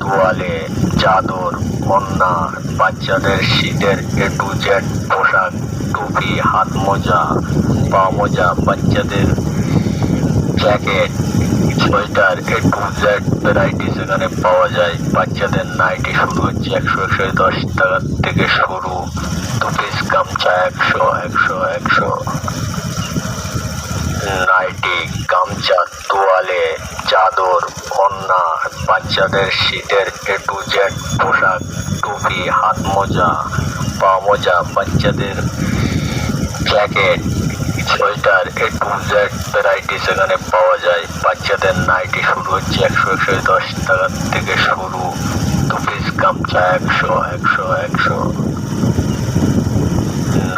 তোয়ালে, চাদর, ওড়না, বাচ্চাদের শীতের A to Z পোশাক, টুপি, হাত মোজা, পা মোজা, বাচ্চাদের jacket, sweater A to Z varieties এখানে পাওয়া যায়। বাচ্চাদের নাইটি শুরু হচ্ছে 100-110 টাকা থেকে শুরু। দু পিস গামছা 100-100 নাইটি, গামছা, তোয়ালে, চাদর, ওড়না, বাচ্চাদের শীতের A to Z পোশাক, টুপি, হাত মোজা, পা মোজা, বাচ্চাদের jacket, sweater A to Z varieties এখানে পাওয়া যায়। বাচ্চাদের নাইটি শুরু হচ্ছে 100-110 টাকা থেকে শুরু। দু পিস গামছা 100-100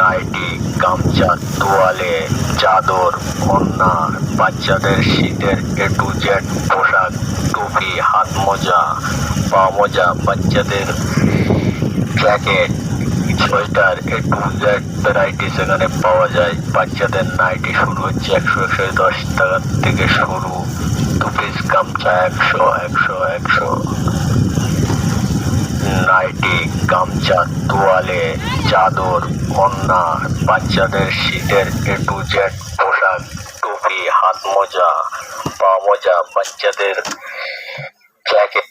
নাইটি, গামছা, তোয়ালে, চাদর, ওড়না, বাচ্চাদের শীতের A to Z পোশাক, টুপি, হাত মোজা, পা মোজা, বাচ্চাদের jacket, sweater A to Z varieties এখানে পাওয়া যায়। বাচ্চাদের নাইটি শুরু হচ্ছে 100-110 টাকা থেকে শুরু। দু পিস গামছা 100-100 নাইটি, গামছা, তোয়ালে, চাদর, ওড়না, বাচ্চাদের শীতের A to Z পোশাক, টুপি, হাত মোজা, পা মোজা, বাচ্চাদের জ্যাকেট।